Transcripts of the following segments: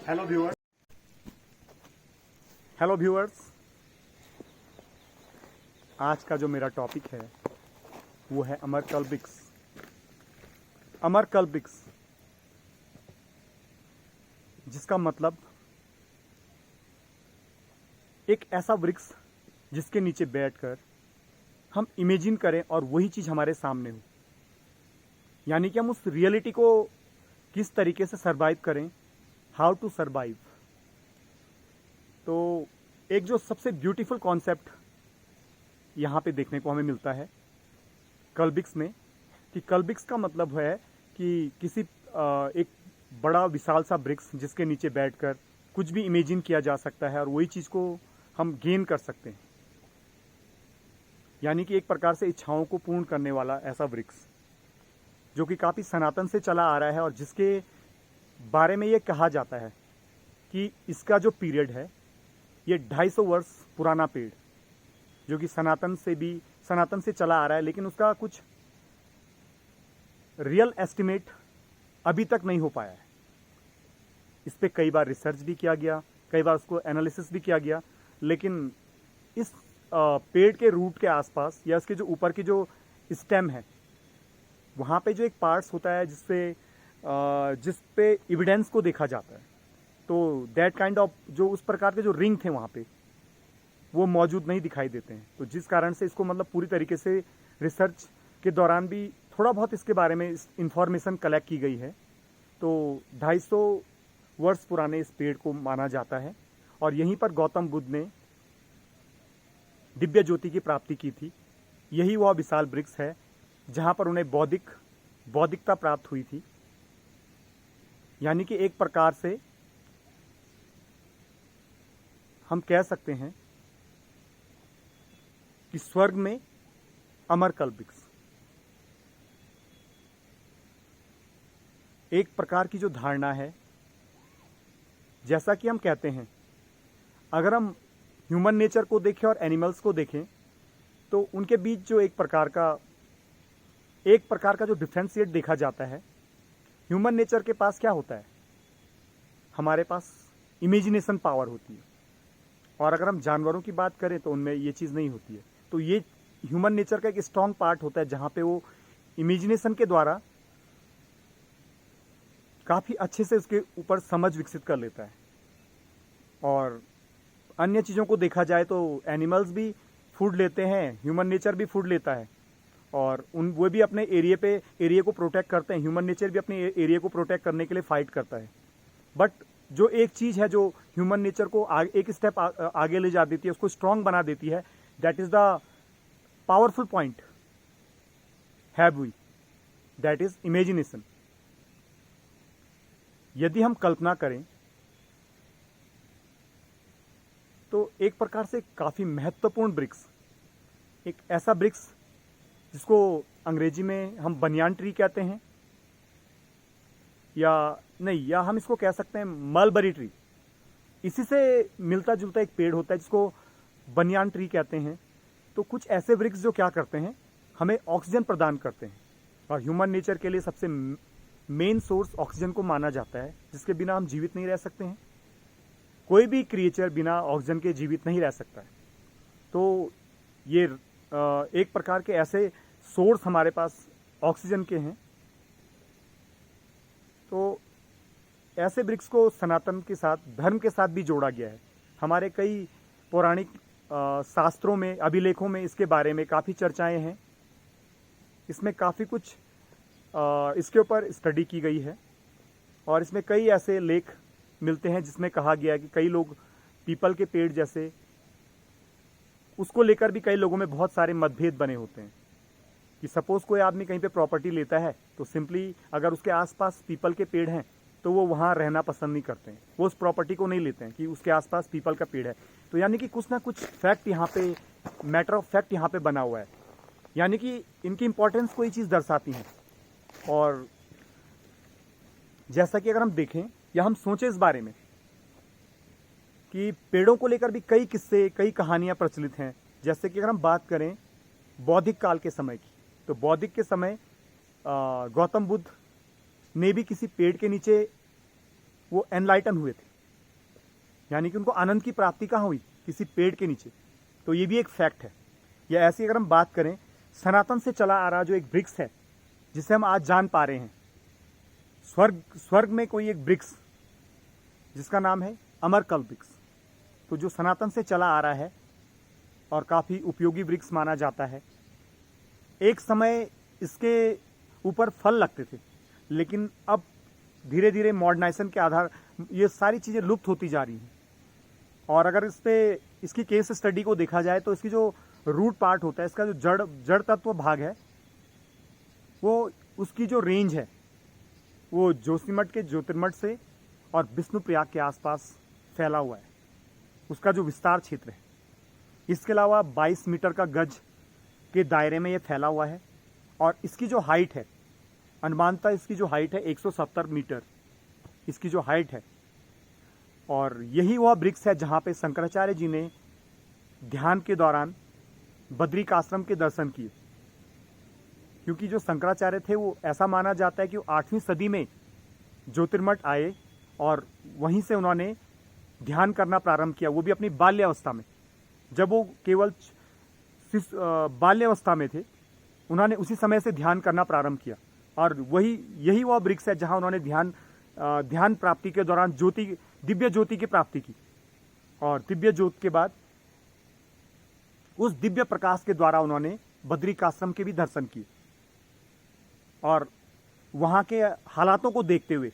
Hello viewers, आज का जो मेरा टॉपिक है वो है अमरकल्पिक्स। अमरकल्पिक्स जिसका मतलब एक ऐसा वृक्ष जिसके नीचे बैठकर हम इमेजिन करें और वही चीज़ हमारे सामने हो, यानी कि हम उस रियलिटी को किस तरीके से सरवाइव करें, हाउ टू सरवाइव। तो एक जो सबसे ब्यूटीफुल कॉन्सेप्ट यहाँ पे देखने को हमें मिलता है कल्पिक्स में, कि कल्पिक्स का मतलब है कि किसी एक बड़ा विशाल सा वृक्ष जिसके नीचे बैठकर कुछ भी इमेजिन किया जा सकता है और वही चीज़ को हम गेन कर सकते हैं, यानी कि एक प्रकार से इच्छाओं को पूर्ण करने वाला ऐसा वृक्ष जो कि काफ़ी सनातन से चला आ रहा है और जिसके बारे में ये कहा जाता है कि इसका जो पीरियड है ये 250 वर्ष पुराना पेड़, जो कि सनातन से चला आ रहा है, लेकिन उसका कुछ रियल एस्टिमेट अभी तक नहीं हो पाया है। इस पे कई बार रिसर्च भी किया गया, कई बार उसको एनालिसिस भी किया गया, लेकिन इस पेड़ के रूट के आसपास या इसके जो ऊपर की जो स्टेम है वहाँ पे जो एक पार्ट्स होता है जिस पे एविडेंस को देखा जाता है, तो दैट काइंड ऑफ जो उस प्रकार के जो रिंग थे वहाँ पे वो मौजूद नहीं दिखाई देते हैं। तो जिस कारण से इसको मतलब पूरी तरीके से रिसर्च के दौरान भी थोड़ा बहुत इसके बारे में इंफॉर्मेशन कलेक्ट की गई है। तो 250 वर्ष पुराने इस पेड़ को माना जाता है और यहीं पर गौतम बुद्ध ने दिव्य ज्योति की प्राप्ति की थी। यही वह विशाल वृक्ष है जहाँ पर उन्हें बौद्धिकता प्राप्त हुई थी, यानी कि एक प्रकार से हम कह सकते हैं कि स्वर्ग में अमरकल्पिक्स एक प्रकार की जो धारणा है, जैसा कि हम कहते हैं अगर हम ह्यूमन नेचर को देखें और एनिमल्स को देखें तो उनके बीच जो एक प्रकार का जो डिफ्रेंशिएट देखा जाता है, ह्यूमन नेचर के पास क्या होता है, हमारे पास इमेजिनेशन पावर होती है, और अगर हम जानवरों की बात करें तो उनमें ये चीज़ नहीं होती है। तो ये ह्यूमन नेचर का एक स्ट्रॉन्ग पार्ट होता है जहाँ पे वो इमेजिनेशन के द्वारा काफ़ी अच्छे से उसके ऊपर समझ विकसित कर लेता है। और अन्य चीज़ों को देखा जाए तो एनिमल्स भी फूड लेते हैं, ह्यूमन नेचर भी फूड लेता है, और वो भी अपने एरिया को प्रोटेक्ट करते हैं। ह्यूमन नेचर भी अपने एरिया को प्रोटेक्ट करने के लिए फाइट करता है। बट जो एक चीज़ है जो ह्यूमन नेचर को एक स्टेप आगे ले जा देती है, उसको स्ट्रांग बना देती है, that is the powerful point have we, that is imagination. यदि हम कल्पना करें तो एक प्रकार से काफ़ी महत्वपूर्ण वृक्ष, एक ऐसा वृक्ष जिसको अंग्रेजी में हम बनियान ट्री कहते हैं, या हम इसको कह सकते हैं मलबरी ट्री। इसी से मिलता जुलता एक पेड़ होता है जिसको बनियान ट्री कहते हैं। तो कुछ ऐसे वृक्ष जो क्या करते हैं, हमें ऑक्सीजन प्रदान करते हैं, और ह्यूमन नेचर के लिए सबसे मेन सोर्स ऑक्सीजन को माना जाता है, जिसके बिना हम जीवित नहीं रह सकते हैं। कोई भी क्रिएचर बिना ऑक्सीजन के जीवित नहीं रह सकता है। तो ये एक प्रकार के ऐसे सोर्स हमारे पास ऑक्सीजन के हैं। तो ऐसे वृक्ष को सनातन के साथ, धर्म के साथ भी जोड़ा गया है। हमारे कई पौराणिक शास्त्रों में, अभिलेखों में इसके बारे में काफ़ी चर्चाएं हैं। इसमें काफ़ी कुछ इसके ऊपर स्टडी की गई है, और इसमें कई ऐसे लेख मिलते हैं जिसमें कहा गया है कि कई लोग पीपल के पेड़ जैसे, उसको लेकर भी कई लोगों में बहुत सारे मतभेद बने होते हैं कि सपोज कोई आदमी कहीं पे प्रॉपर्टी लेता है तो सिंपली अगर उसके आसपास पीपल के पेड़ हैं तो वो वहाँ रहना पसंद नहीं करते हैं, वो उस प्रॉपर्टी को नहीं लेते हैं कि उसके आसपास पीपल का पेड़ है। तो यानी कि कुछ ना कुछ फैक्ट यहाँ पे, मैटर ऑफ फैक्ट यहाँ पे बना हुआ है, यानी कि इनकी इंपॉर्टेंस को ये चीज़ दर्शाती हैं। और जैसा कि अगर हम देखें या हम सोचें इस बारे में कि पेड़ों को लेकर भी कई किस्से, कई कहानियां प्रचलित हैं। जैसे कि अगर हम बात करें बौद्धिक काल के समय की, तो बौद्धिक के समय गौतम बुद्ध ने भी किसी पेड़ के नीचे वो एनलाइटन हुए थे। यानी कि उनको आनंद की प्राप्ति कहाँ हुई? किसी पेड़ के नीचे। तो ये भी एक फैक्ट है। या ऐसी अगर हम बात करें, सनातन से चला आ रहा जो एक वृक्ष है जिसे हम आज जान पा रहे हैं, स्वर्ग में कोई एक वृक्ष जिसका नाम है अमरकल्प वृक्ष, तो जो सनातन से चला आ रहा है और काफ़ी उपयोगी वृक्ष माना जाता है। एक समय इसके ऊपर फल लगते थे, लेकिन अब धीरे धीरे मॉडर्नाइजेशन के आधार ये सारी चीज़ें लुप्त होती जा रही हैं। और अगर इसकी केस स्टडी को देखा जाए तो इसकी जो रूट पार्ट होता है, इसका जो जड़ तत्व भाग है, वो उसकी जो रेंज है वो जोशीमठ के ज्योतिर्मठ से और विष्णुप्रयाग के आसपास फैला हुआ है, उसका जो विस्तार क्षेत्र है। इसके अलावा 22 मीटर का गज के दायरे में ये फैला हुआ है। और इसकी जो हाइट है, अनुमानतः इसकी जो हाइट है 170 मीटर इसकी जो हाइट है। और यही वह वृक्ष है जहाँ पे शंकराचार्य जी ने ध्यान के दौरान बद्रिक आश्रम के दर्शन किए। क्योंकि जो शंकराचार्य थे वो ऐसा माना जाता है कि वो 8वीं सदी में ज्योतिर्मठ आए और वहीं से उन्होंने ध्यान करना प्रारंभ किया, वो भी अपनी बाल्यावस्था में। जब वो केवल बाल्यावस्था में थे, उन्होंने उसी समय से ध्यान करना प्रारंभ किया। और यही वह वृक्ष है जहां उन्होंने ध्यान प्राप्ति के दौरान दिव्य ज्योति की प्राप्ति की। और दिव्य ज्योति के बाद उस दिव्य प्रकाश के द्वारा उन्होंने बद्रिक आश्रम के भी दर्शन किए। और वहाँ के हालातों को देखते हुए,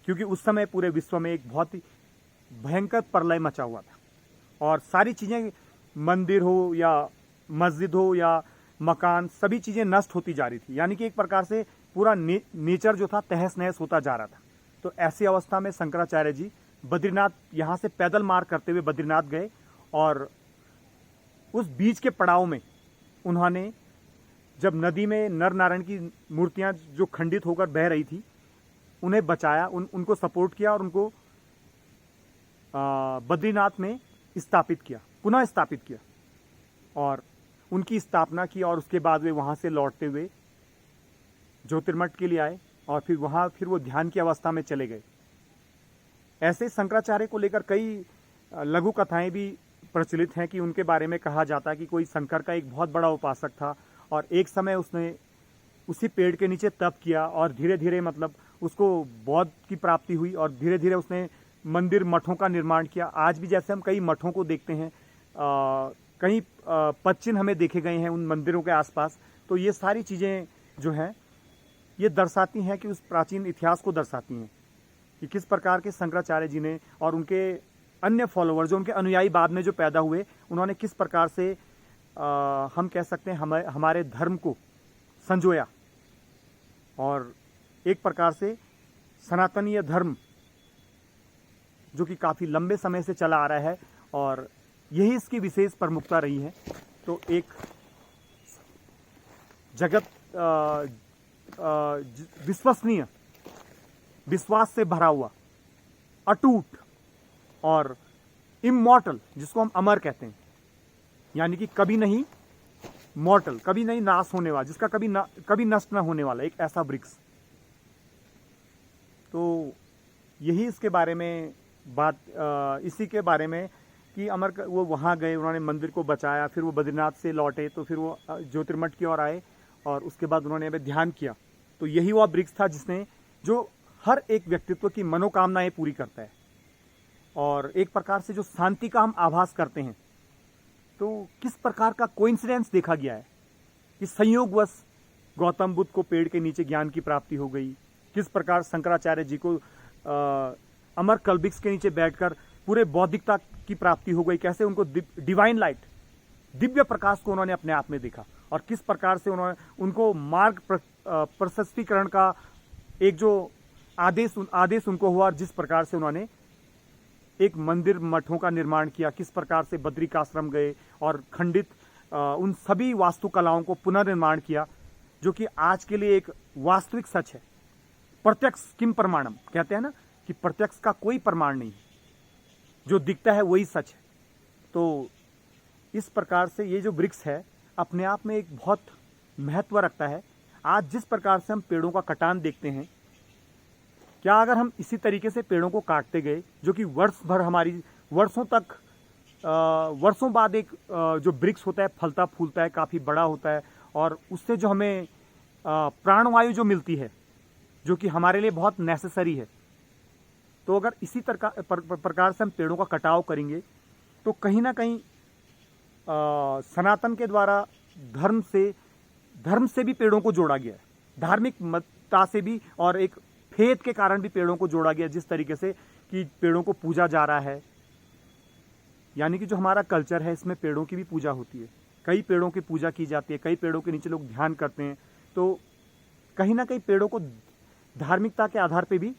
क्योंकि उस समय पूरे विश्व में एक बहुत ही भयंकर प्रलय मचा हुआ था और सारी चीज़ें, मंदिर हो या मस्जिद हो या मकान, सभी चीज़ें नष्ट होती जा रही थी। यानी कि एक प्रकार से पूरा नेचर जो था तहस नहस होता जा रहा था। तो ऐसी अवस्था में शंकराचार्य जी बद्रीनाथ, यहाँ से पैदल मार्ग करते हुए बद्रीनाथ गए और उस बीच के पड़ाव में उन्होंने, जब नदी में नर नारायण की मूर्तियाँ जो खंडित होकर बह रही थी, उन्हें बचाया, उनको सपोर्ट किया और उनको बद्रीनाथ में स्थापित किया, पुनः स्थापित किया और उनकी स्थापना की। और उसके बाद वे वहाँ से लौटते हुए ज्योतिर्मठ के लिए आए और फिर वो ध्यान की अवस्था में चले गए। ऐसे शंकराचार्य को लेकर कई लघु कथाएं भी प्रचलित हैं कि उनके बारे में कहा जाता है कि कोई शंकर का एक बहुत बड़ा उपासक था और एक समय उसने उसी पेड़ के नीचे तप किया और धीरे धीरे मतलब उसको बौद्ध की प्राप्ति हुई और धीरे धीरे उसने मंदिर मठों का निर्माण किया। आज भी जैसे हम कई मठों को देखते हैं, कई पदचिन्ह हमें देखे गए हैं उन मंदिरों के आसपास। तो ये सारी चीज़ें जो हैं ये दर्शाती हैं कि उस प्राचीन इतिहास को दर्शाती हैं कि किस प्रकार के शंकराचार्य जी ने और उनके अन्य फॉलोअर, जो उनके अनुयायी बाद में जो पैदा हुए, उन्होंने किस प्रकार से हम कह सकते हैं हमारे धर्म को संजोया और एक प्रकार से सनातनीय धर्म जो कि काफ़ी लंबे समय से चला आ रहा है और यही इसकी विशेष प्रमुखता रही है। तो एक जगत विश्वसनीय, विश्वास से भरा हुआ, अटूट और इमॉर्टल, जिसको हम अमर कहते हैं, यानी कि कभी नहीं मॉर्टल, कभी नहीं नाश होने वाला, जिसका कभी नष्ट ना होने वाला, एक ऐसा वृक्ष। तो यही इसके बारे में बात, इसी के बारे में कि वो वहाँ गए, उन्होंने मंदिर को बचाया, फिर वो बद्रीनाथ से लौटे तो फिर वो ज्योतिर्मठ की ओर आए और उसके बाद उन्होंने अभी ध्यान किया। तो यही वह वृक्ष था जिसने, जो हर एक व्यक्तित्व की मनोकामनाएं पूरी करता है और एक प्रकार से जो शांति का हम आभास करते हैं। तो किस प्रकार का कोइंसिडेंस देखा गया है कि संयोगवश गौतम बुद्ध को पेड़ के नीचे ज्ञान की प्राप्ति हो गई, किस प्रकार शंकराचार्य जी को अमर कल्प के नीचे बैठकर पूरे बौद्धिकता की प्राप्ति हो गई, कैसे उनको डिवाइन लाइट, दिव्य प्रकाश को उन्होंने अपने आप में देखा और किस प्रकार से उनको मार्ग प्रशस्तीकरण का एक जो आदेश उनको हुआ और जिस प्रकार से उन्होंने एक मंदिर मठों का निर्माण किया, किस प्रकार से बद्रिक आश्रम गए और खंडित उन सभी वास्तुकलाओं को पुनर्निर्माण किया, जो कि आज के लिए एक वास्तविक सच है। प्रत्यक्ष किम प्रमाणम, कहते हैं ना कि प्रत्यक्ष का कोई प्रमाण नहीं, जो दिखता है वही सच है। तो इस प्रकार से ये जो वृक्ष है अपने आप में एक बहुत महत्व रखता है। आज जिस प्रकार से हम पेड़ों का कटान देखते हैं, क्या अगर हम इसी तरीके से पेड़ों को काटते गए, जो कि वर्ष भर हमारी वर्षों तक वर्षों बाद एक जो वृक्ष होता है फलता फूलता है, काफ़ी बड़ा होता है, और उससे जो हमें प्राणवायु जो मिलती है, जो कि हमारे लिए बहुत नेसेसरी है। तो अगर इसी प्रकार से हम पेड़ों का कटाव करेंगे तो कहीं ना कहीं सनातन के द्वारा धर्म से भी पेड़ों को जोड़ा गया है, धार्मिक मत्ता से भी, और एक फेथ के कारण भी पेड़ों को जोड़ा गया। जिस तरीके से कि पेड़ों को पूजा जा रहा है, यानी कि जो हमारा कल्चर है इसमें पेड़ों की भी पूजा होती है, कई पेड़ों की पूजा की जाती है, कई पेड़ों के नीचे लोग ध्यान करते हैं। तो कहीं ना कहीं पेड़ों को धार्मिकता के आधार पे भी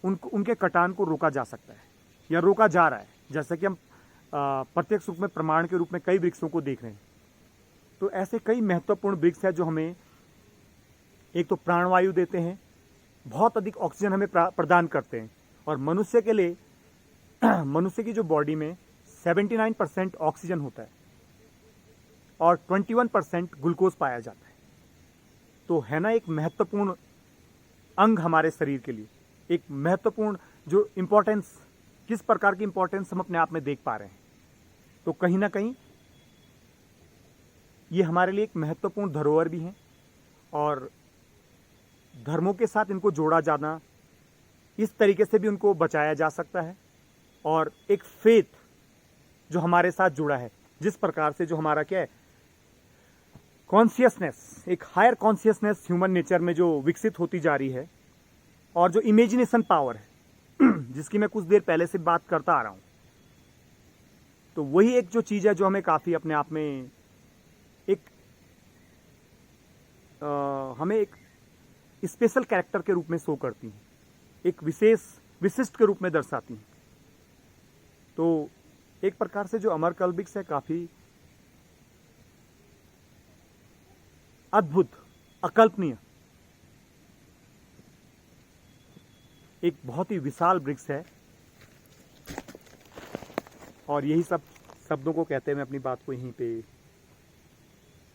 उनके कटान को रोका जा सकता है या रोका जा रहा है, जैसा कि हम प्रत्यक्ष रूप में प्रमाण के रूप में कई वृक्षों को देख रहे हैं। तो ऐसे कई महत्वपूर्ण वृक्ष है जो हमें एक तो प्राणवायु देते हैं, बहुत अधिक ऑक्सीजन हमें प्रदान करते हैं, और मनुष्य के लिए मनुष्य की जो बॉडी में 79% ऑक्सीजन होता है और 21% ग्लूकोज पाया जाता है। तो है ना एक महत्वपूर्ण अंग हमारे शरीर के लिए, एक महत्वपूर्ण जो इम्पोर्टेंस, किस प्रकार की इम्पोर्टेंस हम अपने आप में देख पा रहे हैं। तो कहीं ना कहीं ये हमारे लिए एक महत्वपूर्ण धरोहर भी है, और धर्मों के साथ इनको जोड़ा जाना, इस तरीके से भी उनको बचाया जा सकता है। और एक फेथ जो हमारे साथ जुड़ा है, जिस प्रकार से जो हमारा क्या है कॉन्शियसनेस, एक हायर कॉन्शियसनेस ह्यूमन नेचर में जो विकसित होती जा रही है, और जो इमेजिनेशन पावर है जिसकी मैं कुछ देर पहले से बात करता आ रहा हूं, तो वही एक जो चीज है जो हमें काफी अपने आप में एक हमें एक स्पेशल कैरेक्टर के रूप में शो करती हैं, एक विशिष्ट के रूप में दर्शाती हैं। तो एक प्रकार से जो अमरकल्पिक्स है काफी अद्भुत, अकल्पनीय, एक बहुत ही विशाल वृक्ष है। और यही सब शब्दों को कहते हुए मैं अपनी बात को यहीं पे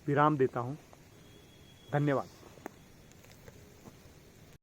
विराम देता हूं। धन्यवाद।